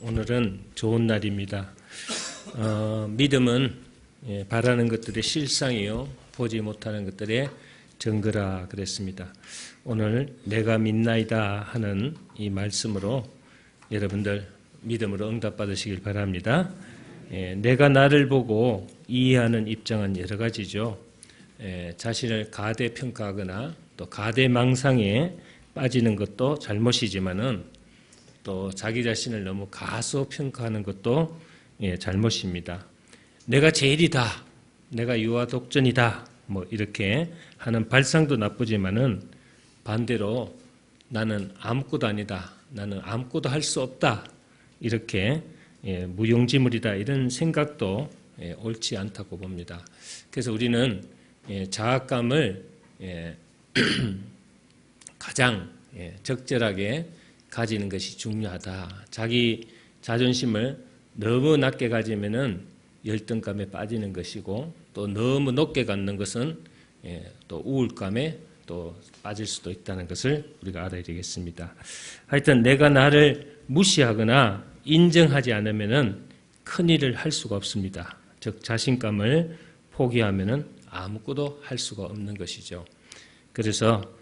오늘은 좋은 날입니다. 믿음은 바라는 것들의 실상이요 보지 못하는 것들의 증거라 그랬습니다. 오늘 내가 믿나이다 하는 이 말씀으로 여러분들 믿음으로 응답받으시길 바랍니다. 내가 나를 보고 이해하는 입장은 여러 가지죠. 자신을 가대평가하거나 또 가대망상에 빠지는 것도 잘못이지만은 또 자기 자신을 너무 가소평가하는 것도 잘못입니다. 내가 제일이다, 내가 유아독전이다, 뭐 이렇게 하는 발상도 나쁘지만은 반대로 나는 아무것도 아니다, 나는 아무것도 할 수 없다, 이렇게 무용지물이다 이런 생각도 옳지 않다고 봅니다. 그래서 우리는 자학감을 가장 적절하게 가지는 것이 중요하다. 자기 자존심을 너무 낮게 가지면은 열등감에 빠지는 것이고 또 너무 높게 갖는 것은 또 우울감에 또 빠질 수도 있다는 것을 우리가 알아야 되겠습니다. 하여튼 내가 나를 무시하거나 인정하지 않으면은 큰 일을 할 수가 없습니다. 즉 자신감을 포기하면은 아무것도 할 수가 없는 것이죠. 그래서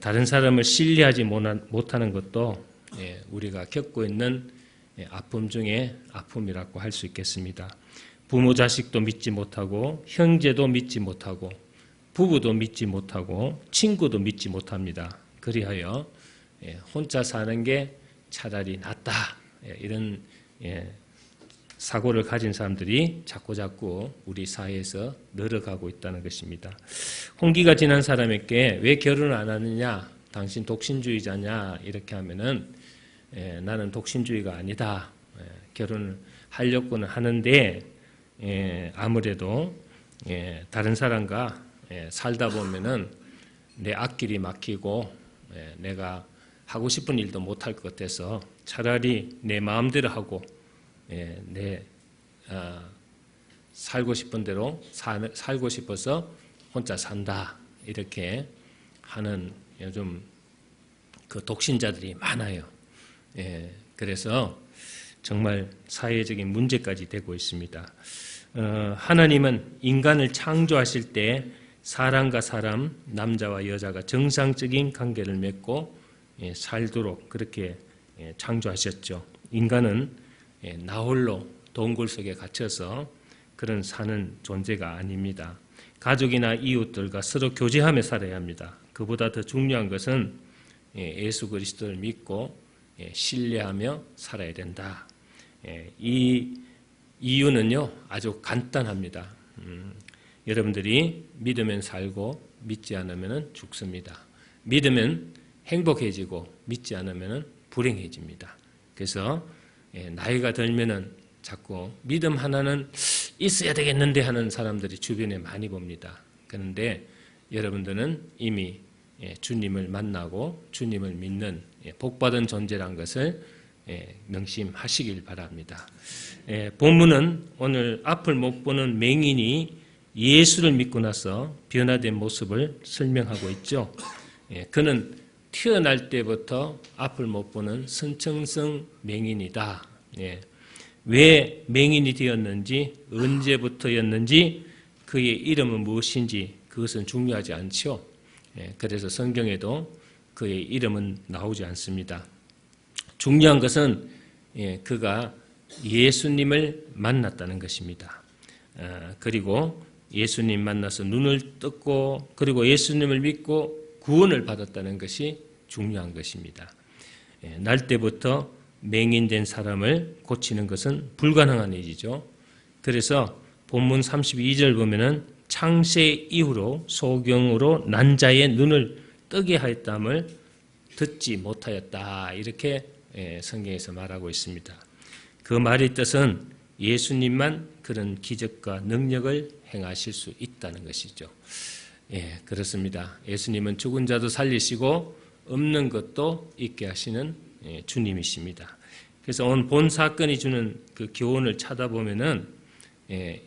다른 사람을 신뢰하지 못하는 것도 우리가 겪고 있는 아픔 중에 아픔이라고 할 수 있겠습니다. 부모 자식도 믿지 못하고 형제도 믿지 못하고 부부도 믿지 못하고 친구도 믿지 못합니다. 그리하여 혼자 사는 게 차라리 낫다, 이런 사고를 가진 사람들이 자꾸자꾸 우리 사회에서 늘어가고 있다는 것입니다. 홍기가 지난 사람에게 왜 결혼을 안 하느냐, 당신 독신주의자냐 이렇게 하면은 나는 독신주의가 아니다, 결혼을 하려고는 하는데 아무래도 다른 사람과 살다 보면은 내 앞길이 막히고 내가 하고 싶은 일도 못할 것 같아서 차라리 내 마음대로 하고 내 살고 싶은 대로 살고 싶어서 혼자 산다, 이렇게 하는 요즘 그 독신자들이 많아요. 그래서 정말 사회적인 문제까지 되고 있습니다. 하나님은 인간을 창조하실 때 사람과 사람, 남자와 여자가 정상적인 관계를 맺고 살도록 그렇게 창조하셨죠. 인간은 나홀로 동굴 속에 갇혀서 그런 사는 존재가 아닙니다. 가족이나 이웃들과 서로 교제하며 살아야 합니다. 그보다 더 중요한 것은 예수 그리스도를 믿고 신뢰하며 살아야 된다. 이 이유는요 아주 간단합니다. 여러분들이 믿으면 살고 믿지 않으면 죽습니다. 믿으면 행복해지고 믿지 않으면 불행해집니다. 그래서 나이가 들면은 자꾸 믿음 하나는 있어야 되겠는데 하는 사람들이 주변에 많이 봅니다. 그런데 여러분들은 이미 주님을 만나고 주님을 믿는 복받은 존재란 것을 명심하시길 바랍니다. 본문은 오늘 앞을 못 보는 맹인이 예수를 믿고 나서 변화된 모습을 설명하고 있죠. 그는 태어날 때부터 앞을 못 보는 선천성 맹인이다. 왜 맹인이 되었는지, 언제부터였는지, 그의 이름은 무엇인지 그것은 중요하지 않죠. 그래서 성경에도 그의 이름은 나오지 않습니다. 중요한 것은 그가 예수님을 만났다는 것입니다. 그리고 예수님 만나서 눈을 떴고 그리고 예수님을 믿고 구원을 받았다는 것이 중요한 것입니다. 날 때부터 맹인된 사람을 고치는 것은 불가능한 일이죠. 그래서 본문 32절 보면은 창세 이후로 소경으로 난 자의 눈을 뜨게 하였다함을 듣지 못하였다, 이렇게 성경에서 말하고 있습니다. 그 말의 뜻은 예수님만 그런 기적과 능력을 행하실 수 있다는 것이죠. 그렇습니다. 예수님은 죽은 자도 살리시고 없는 것도 있게 하시는 주님이십니다. 그래서 오늘 본 사건이 주는 그 교훈을 찾아보면은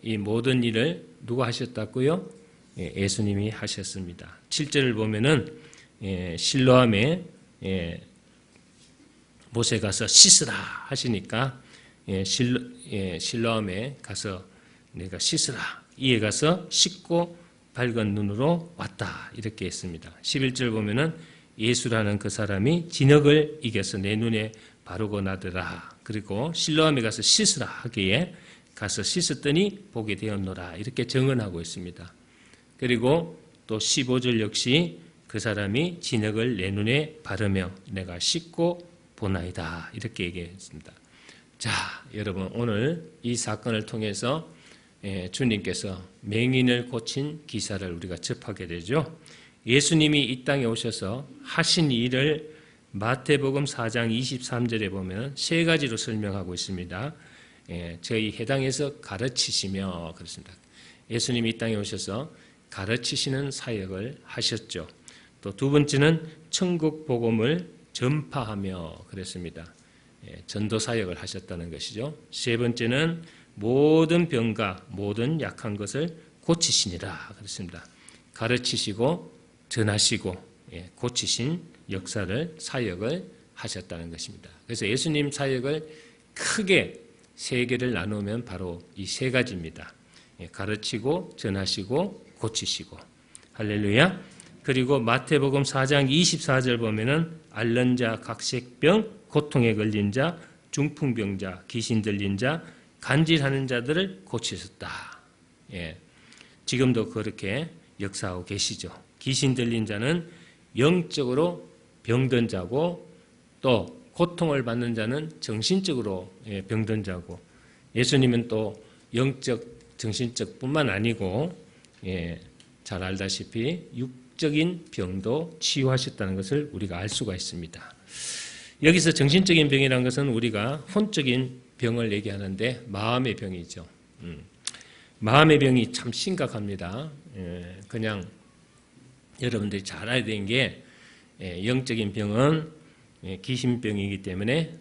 이 모든 일을 누가 하셨다고요? 예수님이 하셨습니다. 7절을 보면은 실로암에 못에 가서 씻으라 하시니까 실로암에 가서 내가 씻으라. 이에 가서 씻고 밝은 눈으로 왔다. 이렇게 했습니다. 11절 보면은 예수라는 그 사람이 진흙을 이겨서 내 눈에 바르고 나더라. 그리고 실로암에 가서 씻으라 하기에 가서 씻었더니 보게 되었노라. 이렇게 증언하고 있습니다. 그리고 또 15절 역시 그 사람이 진흙을 내 눈에 바르며 내가 씻고 보나이다. 이렇게 얘기했습니다. 자, 여러분 오늘 이 사건을 통해서 주님께서 맹인을 고친 기사를 우리가 접하게 되죠. 예수님이 이 땅에 오셔서 하신 일을 마태복음 4장 23절에 보면 세 가지로 설명하고 있습니다. 저희 해당에서 가르치시며 그렇습니다. 예수님이 이 땅에 오셔서 가르치시는 사역을 하셨죠. 또 두 번째는 천국 복음을 전파하며 그랬습니다. 전도 사역을 하셨다는 것이죠. 세 번째는 모든 병과 모든 약한 것을 고치시니라 그랬습니다. 가르치시고 전하시고 고치신 역사를 사역을 하셨다는 것입니다. 그래서 예수님 사역을 크게 세 개를 나누면 바로 이 세 가지입니다. 가르치고 전하시고 고치시고 할렐루야. 그리고 마태복음 4장 24절 보면은 앓는 자, 각색병, 고통에 걸린 자, 중풍병자, 귀신 들린 자, 간질하는 자들을 고치셨다. 지금도 그렇게 역사하고 계시죠. 귀신 들린 자는 영적으로 병든 자고 또 고통을 받는 자는 정신적으로 병든 자고 예수님은 또 영적, 정신적 뿐만 아니고 잘 알다시피 육적인 병도 치유하셨다는 것을 우리가 알 수가 있습니다. 여기서 정신적인 병이라는 것은 우리가 혼적인 병을 얘기하는데 마음의 병이죠. 마음의 병이 참 심각합니다. 그냥 여러분들이 잘 알아야 되는 게 영적인 병은 귀신병이기 때문에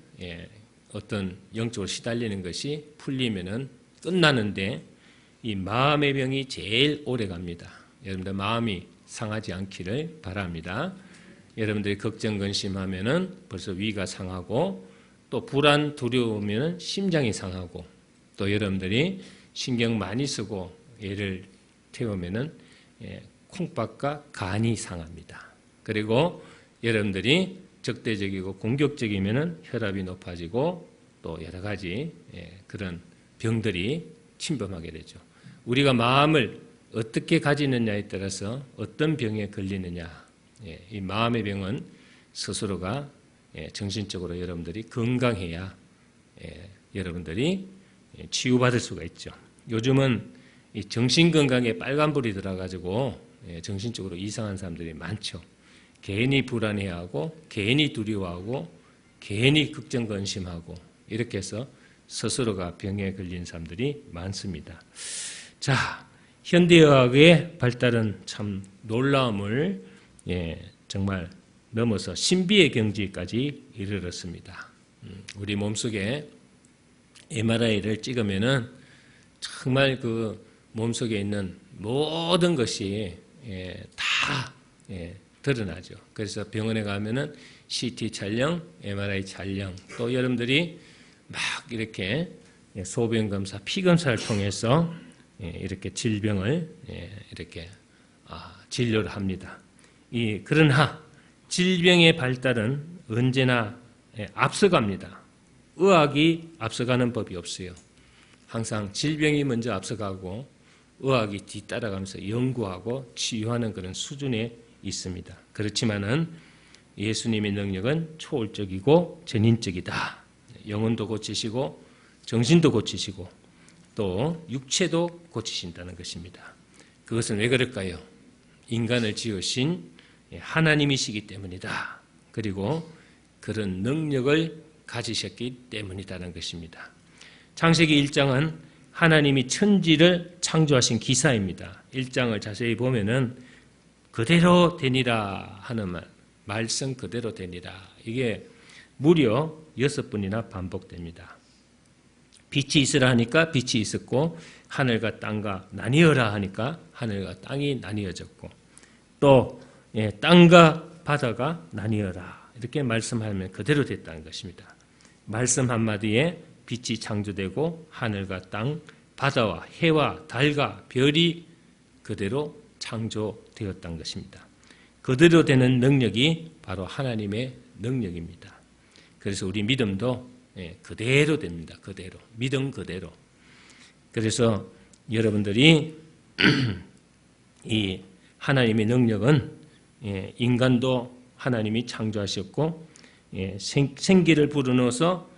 어떤 영적으로 시달리는 것이 풀리면은 끝나는데 이 마음의 병이 제일 오래 갑니다. 여러분들 마음이 상하지 않기를 바랍니다. 여러분들이 걱정 근심하면은 벌써 위가 상하고 또 불안 두려우면은 심장이 상하고 또 여러분들이 신경 많이 쓰고 애를 태우면은 콩밥과 간이 상합니다. 그리고 여러분들이 적대적이고 공격적이면은 혈압이 높아지고 또 여러 가지 그런 병들이 침범하게 되죠. 우리가 마음을 어떻게 가지느냐에 따라서 어떤 병에 걸리느냐. 이 마음의 병은 스스로가 정신적으로 여러분들이 건강해야 여러분들이 치유받을 수가 있죠. 요즘은 이 정신건강에 빨간불이 들어가지고 정신적으로 이상한 사람들이 많죠. 괜히 불안해하고 괜히 두려워하고 괜히 걱정건심하고 이렇게 해서 스스로가 병에 걸린 사람들이 많습니다. 자, 현대의학의 발달은 참 놀라움을 정말 넘어서 신비의 경지까지 이르렀습니다. 우리 몸속에 MRI를 찍으면은 정말 그 몸속에 있는 모든 것이 다 드러나죠. 그래서 병원에 가면은 CT 촬영, MRI 촬영, 또 여러분들이 막 이렇게 소변 검사, 피 검사를 통해서 이렇게 질병을 이렇게 진료를 합니다. 그러나 질병의 발달은 언제나 앞서갑니다. 의학이 앞서가는 법이 없어요. 항상 질병이 먼저 앞서가고 의학이 뒤따라가면서 연구하고 치유하는 그런 수준에 있습니다. 그렇지만은 예수님의 능력은 초월적이고 전인적이다. 영혼도 고치시고 정신도 고치시고 또 육체도 고치신다는 것입니다. 그것은 왜 그럴까요? 인간을 지으신 하나님이시기 때문이다. 그리고 그런 능력을 가지셨기 때문이라는 것입니다. 창세기 1장은 하나님이 천지를 창조하신 기사입니다. 1장을 자세히 보면은 그대로 되니라 하는 말씀 그대로 되니라. 이게 무려 6번이나 반복됩니다. 빛이 있으라 하니까 빛이 있었고 하늘과 땅과 나뉘어라 하니까 하늘과 땅이 나뉘어졌고 또 땅과 바다가 나뉘어라. 이렇게 말씀하면 그대로 됐다는 것입니다. 말씀 한마디에 빛이 창조되고 하늘과 땅, 바다와 해와 달과 별이 그대로 창조되었다는 것입니다. 그대로 되는 능력이 바로 하나님의 능력입니다. 그래서 우리 믿음도 그대로 됩니다. 그대로. 믿음 그대로. 그래서 여러분들이 이 하나님의 능력은 인간도 하나님이 창조하셨고 생기를 불어넣어서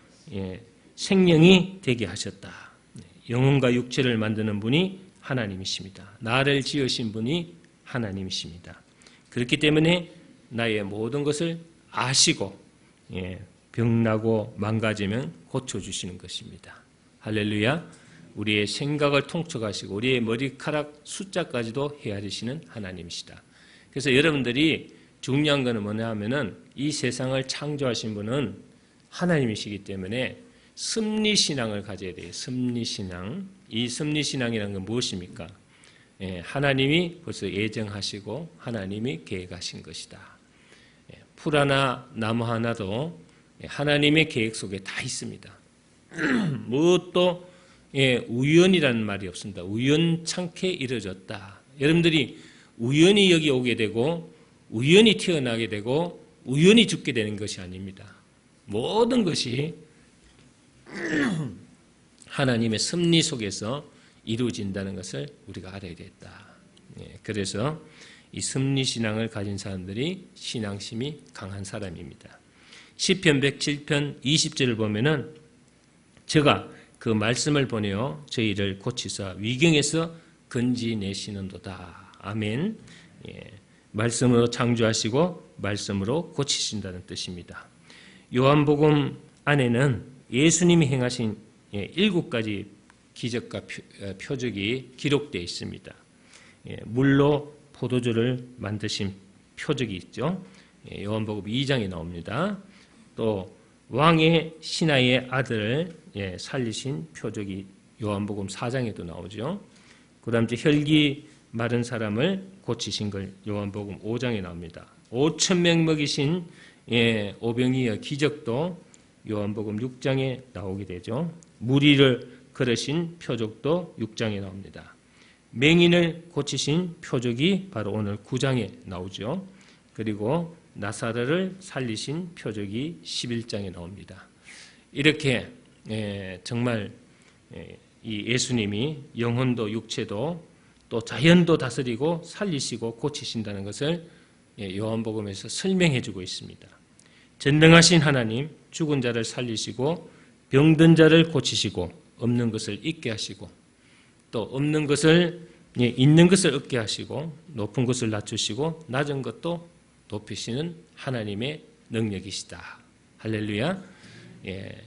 생명이 되게 하셨다. 영혼과 육체를 만드는 분이 하나님이십니다. 나를 지으신 분이 하나님이십니다. 그렇기 때문에 나의 모든 것을 아시고 병나고 망가지면 고쳐주시는 것입니다. 할렐루야. 우리의 생각을 통촉하시고 우리의 머리카락 숫자까지도 헤아리시는 하나님이시다. 그래서 여러분들이 중요한 것은 뭐냐 하면은 이 세상을 창조하신 분은 하나님이시기 때문에 섭리신앙을 가져야 돼요. 섭리신앙. 이 섭리신앙이라는 건 무엇입니까? 하나님이 벌써 예정하시고 하나님이 계획하신 것이다. 풀 하나 나무 하나도 하나님의 계획 속에 다 있습니다. 무엇도 우연이라는 말이 없습니다. 우연찮게 이루어졌다. 여러분들이 우연히 여기 오게 되고 우연히 태어나게 되고 우연히 죽게 되는 것이 아닙니다. 모든 것이 하나님의 섭리 속에서 이루어진다는 것을 우리가 알아야 되겠다. 그래서 이 섭리신앙을 가진 사람들이 신앙심이 강한 사람입니다. 시편 107편 20절을 보면은 저가 그 말씀을 보내어 저희를 고치사 위경에서 건지내시는도다. 아멘. 말씀으로 창조하시고 말씀으로 고치신다는 뜻입니다. 요한복음 안에는 예수님이 행하신 7가지 기적과 표적이 기록되어 있습니다. 물로 포도주를 만드신 표적이 있죠. 요한복음 2장에 나옵니다. 또 왕의 신하의 아들을 살리신 표적이 요한복음 4장에도 나오죠. 그 다음 혈기 마른 사람을 고치신 걸 요한복음 5장에 나옵니다. 5,000명 먹이신 오병이어 기적도 요한복음 6장에 나오게 되죠. 무리를 걸으신 표적도 6장에 나옵니다. 맹인을 고치신 표적이 바로 오늘 9장에 나오죠. 그리고 나사로를 살리신 표적이 11장에 나옵니다. 이렇게 정말 이 예수님이 영혼도 육체도 또 자연도 다스리고 살리시고 고치신다는 것을 요한복음에서 설명해 주고 있습니다. 전능하신 하나님, 죽은 자를 살리시고 병든 자를 고치시고 없는 것을 있게 하시고 또 없는 것을 있는 것을 얻게 하시고 높은 것을 낮추시고 낮은 것도 높이시는 하나님의 능력이시다. 할렐루야.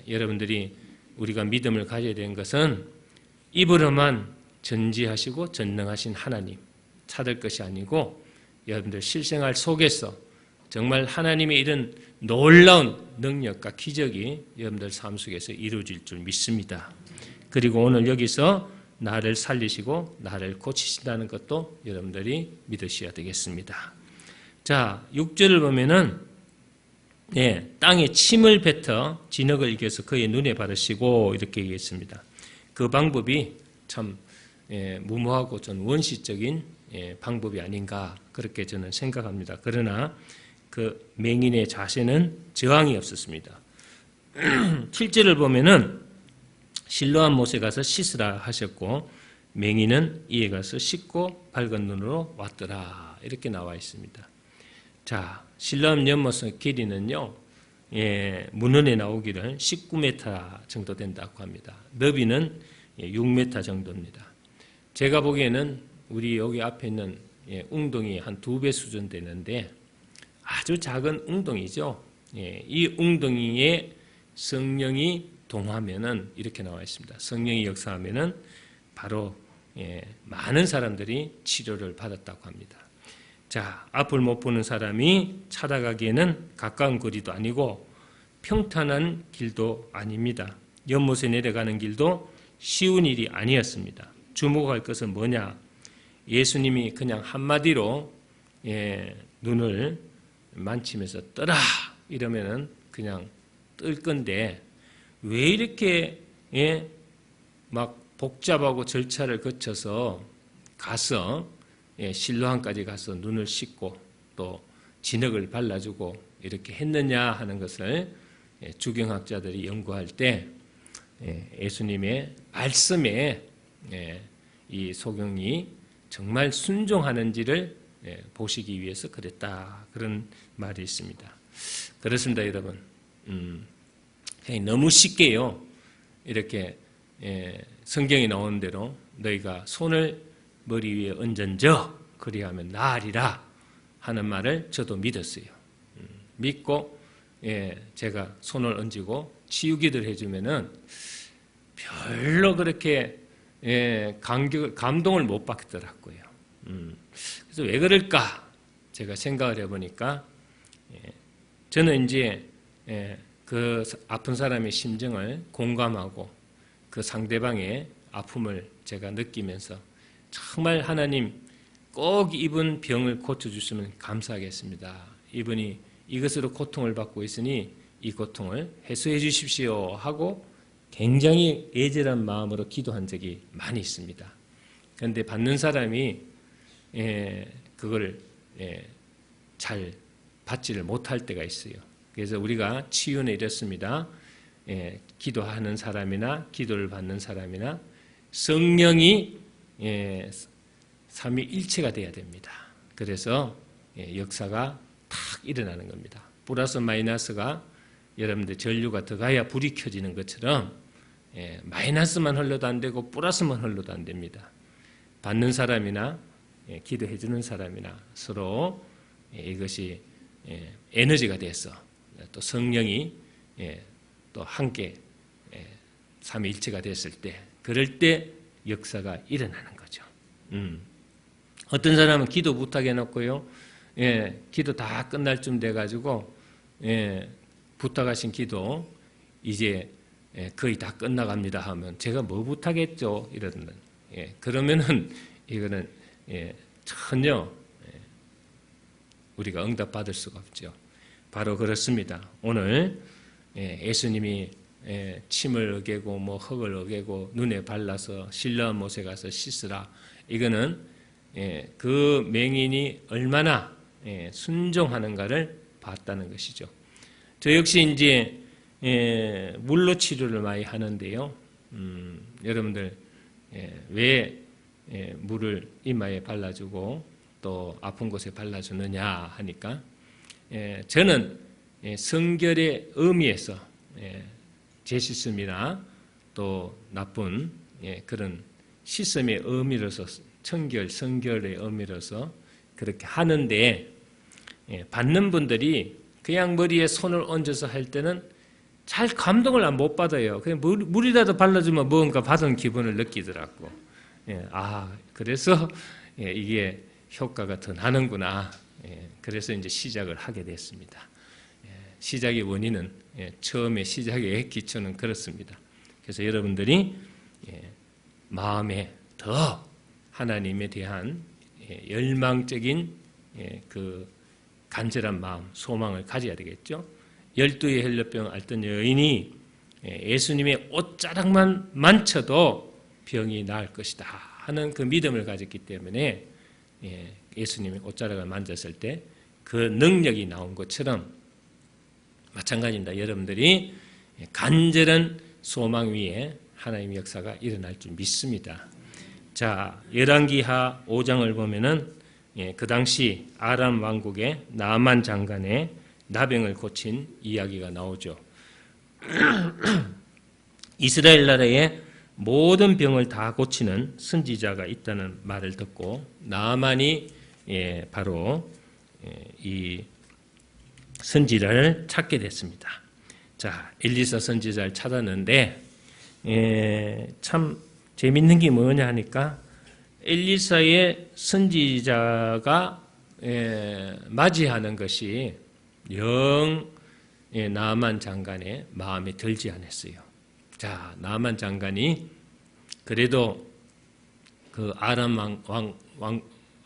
여러분들이 우리가 믿음을 가져야 되는 것은 입으로만 전지하시고 전능하신 하나님 찾을 것이 아니고 여러분들 실생활 속에서 정말 하나님의 이런 놀라운 능력과 기적이 여러분들 삶 속에서 이루어질 줄 믿습니다. 그리고 오늘 여기서 나를 살리시고 나를 고치신다는 것도 여러분들이 믿으셔야 되겠습니다. 자, 6절을 보면은 땅에 침을 뱉어 진흙을 이겨서 그의 눈에 바르시고 이렇게 얘기했습니다. 그 방법이 참 무모하고 좀 원시적인 방법이 아닌가 그렇게 저는 생각합니다. 그러나 그 맹인의 자세는 저항이 없었습니다. 7절을 보면은 실로암 못에 가서 씻으라 하셨고 맹인은 이에 가서 씻고 밝은 눈으로 왔더라 이렇게 나와 있습니다. 자, 실로암 연못의 길이는요 문헌에 나오기를 19m 정도 된다고 합니다. 너비는 6m 정도입니다. 제가 보기에는 우리 여기 앞에 있는 웅덩이 한 2배 수준 되는데 아주 작은 웅덩이죠. 이 웅덩이에 성령이 동하면은 이렇게 나와 있습니다. 성령이 역사하면은 바로 많은 사람들이 치료를 받았다고 합니다. 자, 앞을 못 보는 사람이 찾아가기에는 가까운 거리도 아니고 평탄한 길도 아닙니다. 연못에 내려가는 길도 쉬운 일이 아니었습니다. 주목할 것은 뭐냐? 예수님이 그냥 한마디로 눈을 만지면서 떠라 이러면은 그냥 뜰 건데 왜 이렇게 막 복잡하고 절차를 거쳐서 가서 실로암까지 가서 눈을 씻고 또 진흙을 발라주고 이렇게 했느냐 하는 것을 주경학자들이 연구할 때 예수님의 말씀에 이 소경이 정말 순종하는지를 보시기 위해서 그랬다. 그런 말이 있습니다. 그렇습니다, 여러분. 너무 쉽게요. 이렇게 성경에 나오는 대로 너희가 손을 머리 위에 얹은저 그리하면 나으리라 하는 말을 저도 믿었어요. 믿고 제가 손을 얹고 치유기도를 해주면은 별로 그렇게 감동을 못 받더라고요. 그래서 왜 그럴까? 제가 생각을 해보니까 저는 이제 그 아픈 사람의 심정을 공감하고 그 상대방의 아픔을 제가 느끼면서 정말 하나님 꼭 이분 병을 고쳐주시면 감사하겠습니다. 이분이 이것으로 고통을 받고 있으니 이 고통을 해소해 주십시오 하고 굉장히 애절한 마음으로 기도한 적이 많이 있습니다. 그런데 받는 사람이 그걸 잘 받지를 못할 때가 있어요. 그래서 우리가 치유는 이렇습니다. 기도하는 사람이나 기도를 받는 사람이나 성령이 삼위일체가 돼야 됩니다. 그래서 역사가 탁 일어나는 겁니다. 플러스 마이너스가 여러분들 전류가 들어가야 불이 켜지는 것처럼 마이너스만 흘러도 안 되고 플러스만 흘러도 안 됩니다. 받는 사람이나 기도해 주는 사람이나 서로 이것이 에너지가 돼서 또 성령이 또 함께 삼위일체가 됐을 때 그럴 때 역사가 일어나는 거죠. 어떤 사람은 기도 부탁해 놓고요. 기도 다 끝날 쯤 돼가지고 부탁하신 기도 이제 거의 다 끝나갑니다 하면 제가 뭐 부탁했죠? 이러는 그러면은 이거는 전혀 우리가 응답받을 수가 없죠. 바로 그렇습니다. 오늘 예수님이 침을 어개고 뭐 흙을 어개고 눈에 발라서 실로암 못에 가서 씻으라. 이거는 그 맹인이 얼마나 순종하는가를 봤다는 것이죠. 저 역시 이제 물로 치료를 많이 하는데요. 여러분들 왜 물을 이마에 발라주고 또 아픈 곳에 발라주느냐 하니까 저는 성결의 의미에서 재씻음이나 또 나쁜 그런 씻음의 의미로서 청결, 성결의 의미로서 그렇게 하는데 받는 분들이 그냥 머리에 손을 얹어서 할 때는 잘 감동을 못 받아요. 그냥 물이라도 발라주면 뭔가 받은 기분을 느끼더라고. 그래서 이게 효과가 더 나는구나. 그래서 이제 시작을 하게 됐습니다. 시작의 원인은 처음에 시작의 기초는 그렇습니다. 그래서 여러분들이 마음에 더 하나님에 대한 열망적인 그 간절한 마음, 소망을 가져야 되겠죠. 12의 혈루병 앓던 여인이 예수님의 옷자락만 만져도 병이 나을 것이다 하는 그 믿음을 가졌기 때문에 예수님의 옷자락을 만졌을 때 그 능력이 나온 것처럼 마찬가지입니다. 여러분들이 간절한 소망 위에 하나님의 역사가 일어날 줄 믿습니다. 자, 열왕기하 5장을 보면은 그 당시 아람 왕국의 나만 장관의 나병을 고친 이야기가 나오죠. 이스라엘 나라의 모든 병을 다 고치는 선지자가 있다는 말을 듣고 나만이 바로 이 선지자를 찾게 됐습니다. 자, 엘리사 선지자를 찾았는데 참 재밌는 게 뭐냐 하니까 엘리사의 선지자가 맞이하는 것이 영 나만 장관의 마음에 들지 않았어요. 자, 나만 장관이 그래도 그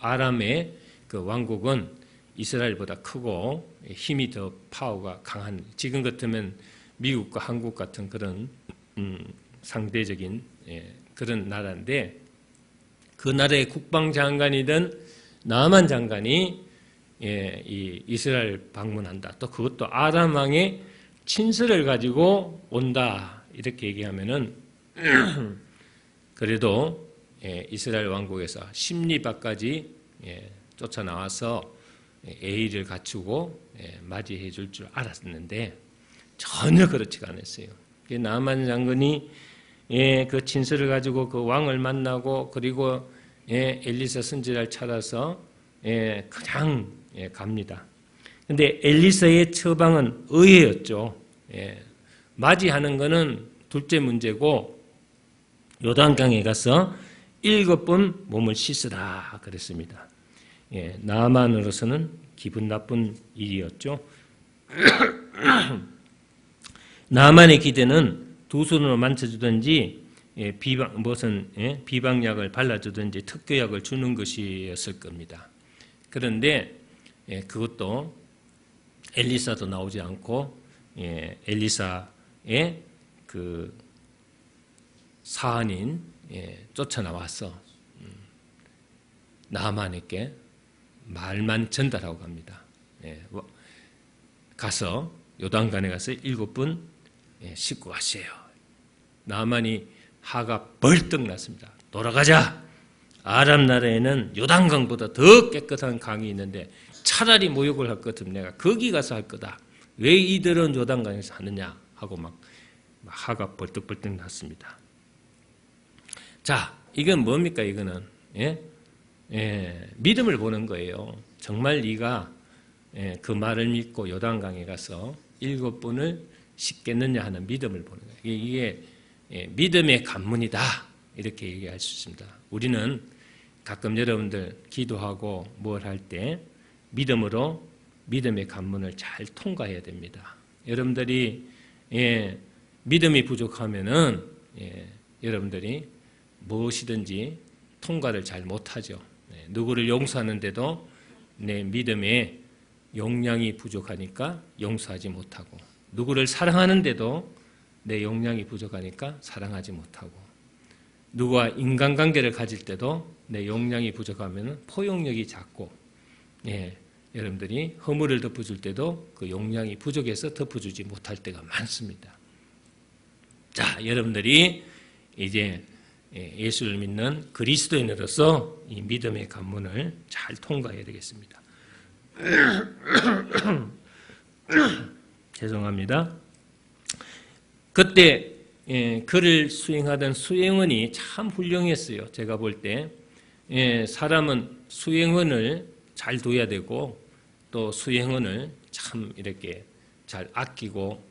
아람의 그 왕국은 이스라엘보다 크고 힘이 더 파워가 강한, 지금 같으면 미국과 한국 같은 그런 상대적인 그런 나라인데, 그 나라의 국방장관이든 나만 장관이 이 이스라엘 방문한다. 또 그것도 아람 왕의 친서를 가지고 온다. 이렇게 얘기하면은 그래도 이스라엘 왕국에서 십리박까지 쫓아 나와서 예의를 갖추고 맞이해 줄 줄 알았는데 전혀 그렇지가 않았어요. 나만 장군이 그 친서를 가지고 그 왕을 만나고, 그리고 엘리사 선지자를 찾아서 그냥 갑니다. 근데 엘리사의 처방은 의외였죠. 맞이하는 것은 둘째 문제고, 요단강에 가서 7번 몸을 씻으라 그랬습니다. 나만으로서는 기분 나쁜 일이었죠. 나만의 기대는 두 손으로 만져주든지 비방약을 발라주든지 특효약을 주는 것이었을 겁니다. 그런데 그것도 엘리사도 나오지 않고 엘리사의 그 사한인 쫓아 나와서 나만에게 말만 전달하고 갑니다. 가서 요단강에 가서 7번 씻고 가세요. 나만이 화가 벌떡 났습니다. 돌아가자. 아람 나라에는 요단강보다 더 깨끗한 강이 있는데 차라리 모욕을 할 것 같으면 내가 거기 가서 할 거다. 왜 이들은 요단강에서 하느냐 하고 막 화가 벌떡벌떡 났습니다. 자, 이건 뭡니까? 이거는 믿음을 보는 거예요. 정말 네가 그 말을 믿고 요단강에 가서 7번을 씻겠느냐 하는 믿음을 보는 거예요. 이게 믿음의 관문이다, 이렇게 얘기할 수 있습니다. 우리는 가끔 여러분들 기도하고 뭘 할 때 믿음으로 믿음의 관문을 잘 통과해야 됩니다. 여러분들이 믿음이 부족하면은 여러분들이 무엇이든지 통과를 잘 못하죠. 누구를 용서하는데도 내 믿음의 용량이 부족하니까 용서하지 못하고, 누구를 사랑하는데도 내 용량이 부족하니까 사랑하지 못하고, 누구와 인간관계를 가질 때도 내 용량이 부족하면 포용력이 작고, 여러분들이 허물을 덮어줄 때도 그 용량이 부족해서 덮어주지 못할 때가 많습니다. 자, 여러분들이 이제 예수를 믿는 그리스도인으로서 이 믿음의 관문을 잘 통과해야 되겠습니다. 죄송합니다. 그때 그를 수행하던 수행원이 참 훌륭했어요. 제가 볼 때 사람은 수행원을 잘 둬야 되고, 또 수행원을 참 이렇게 잘 아끼고,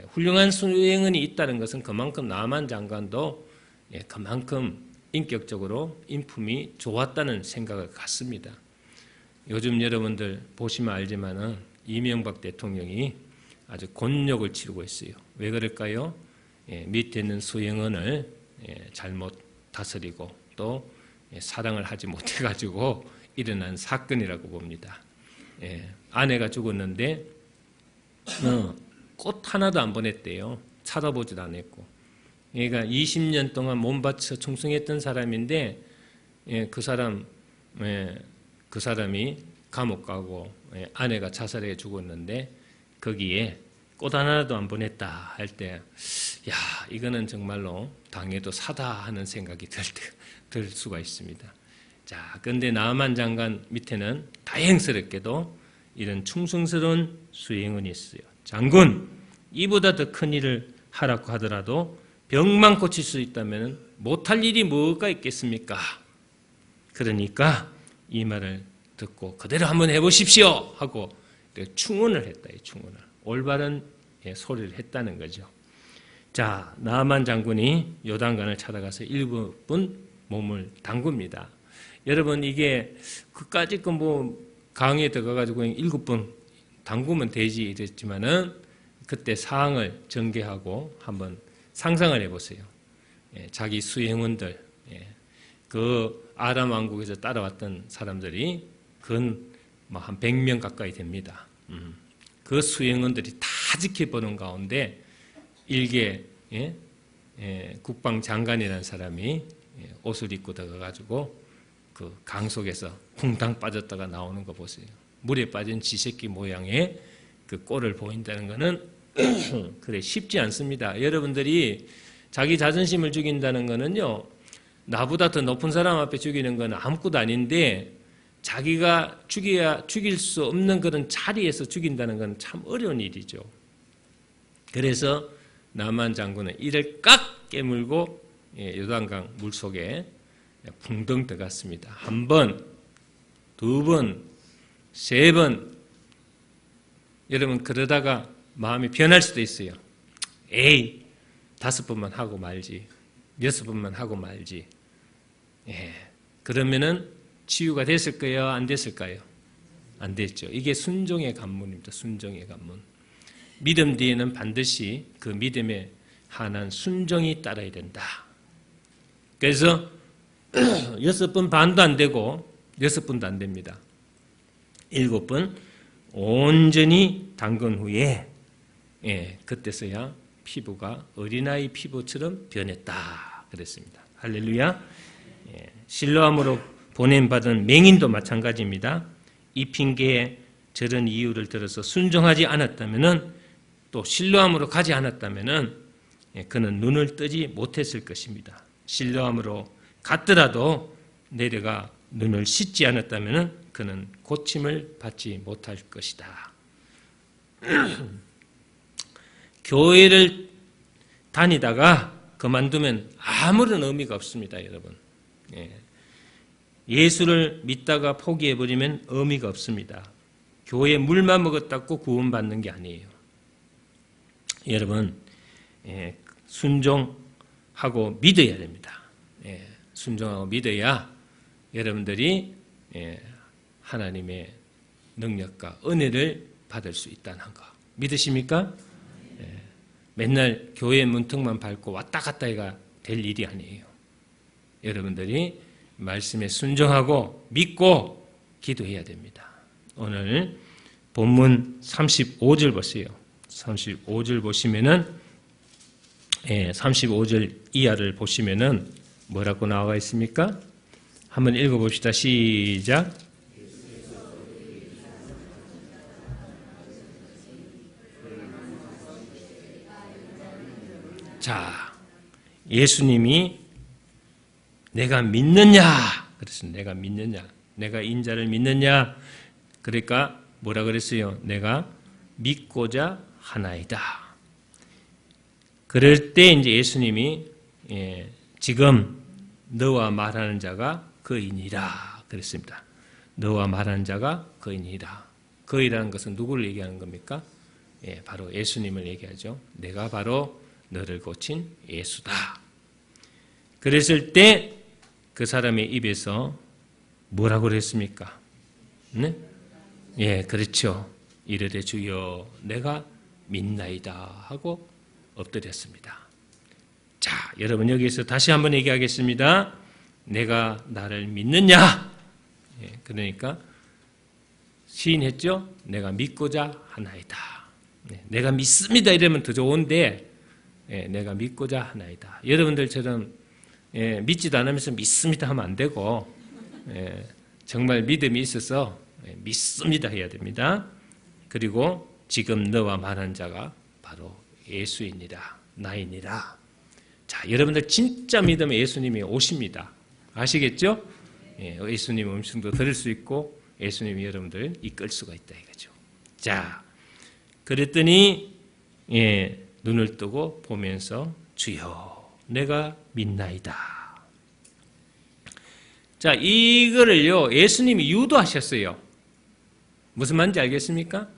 훌륭한 수행원이 있다는 것은 그만큼 나만 장관도 그만큼 인격적으로 인품이 좋았다는 생각을 갖습니다. 요즘 여러분들 보시면 알지만은 이명박 대통령이 아주 곤욕을 치르고 있어요. 왜 그럴까요? 밑에 있는 수행원을 잘못 다스리고 또 사랑을 하지 못해가지고 일어난 사건이라고 봅니다. 아내가 죽었는데 꽃 하나도 안 보냈대요. 찾아보지도 않았고. 그러니까 20년 동안 몸바쳐 충성했던 사람인데 그 사람이 감옥 가고 아내가 자살해 죽었는데 거기에 꽃 하나도 안 보냈다 할 때, 야, 이거는 정말로 당해도 사다 하는 생각이 들 수가 있습니다. 자, 그런데 나만 장관 밑에는 다행스럽게도 이런 충성스러운 수행원이 있어요. 장군, 이보다 더 큰 일을 하라고 하더라도 병만 고칠 수 있다면 못할 일이 뭐가 있겠습니까? 그러니까 이 말을 듣고 그대로 한번 해보십시오 하고 충언을 했다. 충언을. 올바른 소리를 했다는 거죠. 자, 나만 장군이 요단강을 찾아가서 7번 몸을 담굽니다. 여러분, 이게 그까짓 거 강에 들어가가지고 7번 담그면 되지 이랬지만은 그때 상황을 전개하고 한번 상상을 해보세요. 자기 수행원들, 그 아람 왕국에서 따라왔던 사람들이 뭐 한 100명 가까이 됩니다. 그 수행원들이 다 지켜보는 가운데 일개 국방장관이라는 사람이 옷을 입고 들어가가지고 그 강 속에서 쿵당 빠졌다가 나오는 거 보세요. 물에 빠진 쥐새끼 모양의 그 꼴을 보인다는 것은 그래 쉽지 않습니다. 여러분들이 자기 자존심을 죽인다는 것은요, 나보다 더 높은 사람 앞에 죽이는 건 아무것도 아닌데 자기가 죽일 수 없는 그런 자리에서 죽인다는 건 참 어려운 일이죠. 그래서 나만 장군은 이를 깍 깨물고 요단강 물속에 붕덩 들어갔습니다. 한 번, 두 번, 세 번. 여러분 그러다가 마음이 변할 수도 있어요. 에이, 5번만 하고 말지, 6번만 하고 말지. 그러면은 치유가 됐을까요? 안 됐을까요? 안 됐죠. 이게 순종의 관문입니다. 순종의 관문. 믿음 뒤에는 반드시 그 믿음에 한한 순종이 따라야 된다. 그래서 6번 반도 안 되고 6번도 안 됩니다. 7번 온전히 담근 후에 그때서야 피부가 어린아이 피부처럼 변했다 그랬습니다. 할렐루야. 실로암으로 보냄받은 맹인도 마찬가지입니다. 이 핑계에 저런 이유를 들어서 순종하지 않았다면 또 실로암으로 가지 않았다면 그는 눈을 뜨지 못했을 것입니다. 실로암으로 갔더라도 내려가 눈을 씻지 않았다면 그는 고침을 받지 못할 것이다. 교회를 다니다가 그만두면 아무런 의미가 없습니다, 여러분. 예수를 믿다가 포기해버리면 의미가 없습니다. 교회에 물만 먹었다고 구원받는 게 아니에요. 여러분, 순종하고 믿어야 됩니다. 순종하고 믿어야 여러분들이 하나님의 능력과 은혜를 받을 수 있다는 거. 믿으십니까? 맨날 교회 문턱만 밟고 왔다 갔다 해가 될 일이 아니에요. 여러분들이 말씀에 순종하고 믿고 기도해야 됩니다. 오늘 본문 35절 보세요. 35절 보시면은 35절 이하를 보시면은 뭐라고 나와 있습니까? 한번 읽어봅시다. 시작. 자, 예수님이 내가 믿느냐? 그랬습니다. 내가 믿느냐? 내가 인자를 믿느냐? 그러니까 뭐라 그랬어요? 내가 믿고자 하나이다. 그럴 때 이제 예수님이 지금 너와 말하는 자가 그이니라 그랬습니다. 너와 말하는 자가 그이니라. 그이라는 것은 누구를 얘기하는 겁니까? 바로 예수님을 얘기하죠. 내가 바로 너를 고친 예수다. 그랬을 때 그 사람의 입에서 뭐라고 그랬습니까? 네? 그렇죠. 이르되 주여 내가 믿나이다 하고 엎드렸습니다. 자, 여러분 여기서 다시 한번 얘기하겠습니다. 내가 나를 믿느냐? 그러니까 시인했죠. 내가 믿고자 하나이다. 내가 믿습니다 이러면 더 좋은데 내가 믿고자 하나이다. 여러분들처럼 믿지도 않으면서 믿습니다 하면 안 되고 정말 믿음이 있어서 믿습니다 해야 됩니다. 그리고 지금 너와 말한 자가 바로 예수이니라 나이니라. 자, 여러분들 진짜 믿으면 예수님이 오십니다. 아시겠죠? 예수님 음성도 들을 수 있고 예수님이 여러분들 이끌 수가 있다 이거죠. 자, 그랬더니 눈을 뜨고 보면서 주여 내가 믿나이다. 자, 이거를요 예수님이 유도하셨어요. 무슨 말인지 알겠습니까?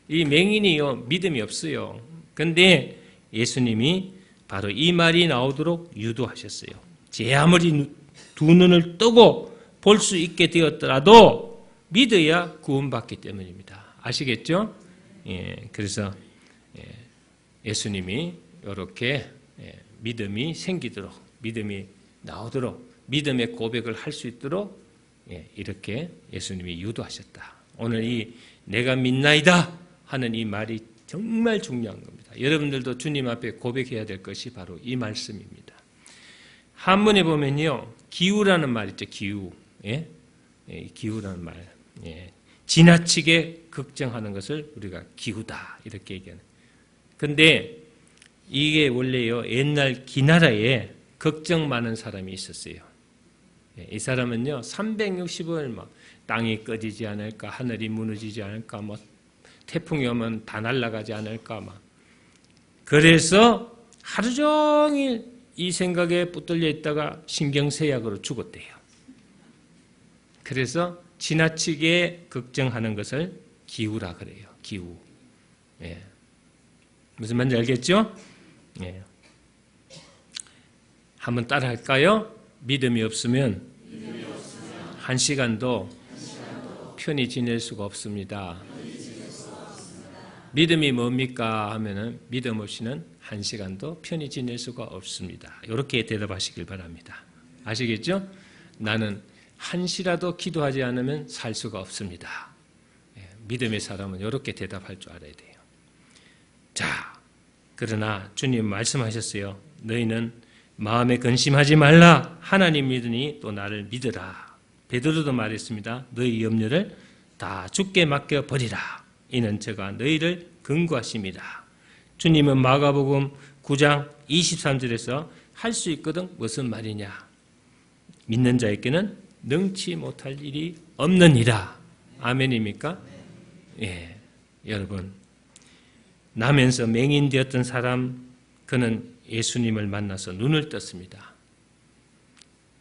이 맹인이요 믿음이 없어요. 근데 예수님이 바로 이 말이 나오도록 유도하셨어요. 제 아무리 두 눈을 뜨고 볼 수 있게 되었더라도 믿어야 구원받기 때문입니다. 아시겠죠? 그래서 예수님이 이렇게 믿음이 생기도록, 믿음이 나오도록, 믿음의 고백을 할 수 있도록 이렇게 예수님이 유도하셨다. 오늘 이 내가 믿나이다 하는 이 말이 정말 중요한 겁니다. 여러분들도 주님 앞에 고백해야 될 것이 바로 이 말씀입니다. 한문에 보면요, 기우라는 말 있죠. 기우. 예? 예, 기우라는 말. 예. 지나치게 걱정하는 것을 우리가 기우다 이렇게 얘기하는. 근데 이게 원래요, 옛날 기나라에 걱정 많은 사람이 있었어요. 예, 이 사람은요, 360을 막 땅이 꺼지지 않을까, 하늘이 무너지지 않을까, 뭐 태풍이 오면 다 날아가지 않을까, 막. 그래서 하루 종일 이 생각에 붙들려 있다가 신경쇠약으로 죽었대요. 그래서 지나치게 걱정하는 것을 기우라 그래요. 기우. 예. 무슨 말인지 알겠죠? 예. 한번 따라 할까요? 믿음이 없으면 한 시간도 편히 지낼 수가 없습니다. 믿음이 뭡니까 하면은 믿음 없이는 한 시간도 편히 지낼 수가 없습니다. 이렇게 대답하시길 바랍니다. 아시겠죠? 나는 한시라도 기도하지 않으면 살 수가 없습니다. 믿음의 사람은 이렇게 대답할 줄 알아야 돼요. 자, 그러나 주님 말씀하셨어요. 너희는 마음에 근심하지 말라. 하나님 믿으니 또 나를 믿으라. 베드로도 말했습니다. 너희 염려를 다 주께 맡겨 버리라. 이는 제가 너희를 근구하십니다. 주님은 마가복음 9장 23절에서 할 수 있거든 무슨 말이냐. 믿는 자에게는 능치 못할 일이 없느니라. 아멘입니까? 예, 여러분, 나면서 맹인되었던 사람, 그는 예수님을 만나서 눈을 떴습니다.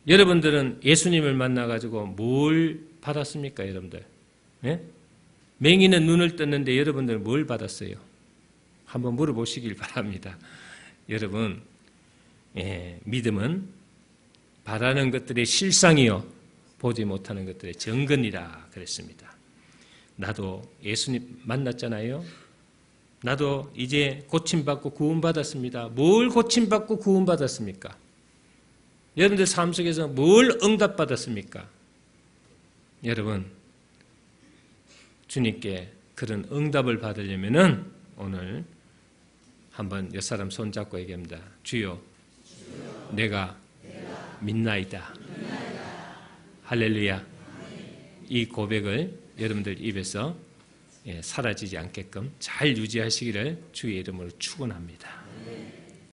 여러분들은 예수님을 만나가지고 뭘 받았습니까, 여러분들? 예? 맹인은 눈을 떴는데 여러분들은 뭘 받았어요? 한번 물어보시길 바랍니다. 여러분, 예, 믿음은 바라는 것들의 실상이요, 보지 못하는 것들의 정근이라 그랬습니다. 나도 예수님 만났잖아요. 나도 이제 고침받고 구원받았습니다. 뭘 고침받고 구원받았습니까? 여러분들 삶 속에서 뭘 응답받았습니까? 여러분, 주님께 그런 응답을 받으려면은 오늘 한번 옆 사람 손잡고 얘기합니다. 주여, 내가 믿나이다. 할렐루야. 이 고백을 여러분들 입에서 사라지지 않게끔 잘 유지하시기를 주의 이름으로 축원합니다.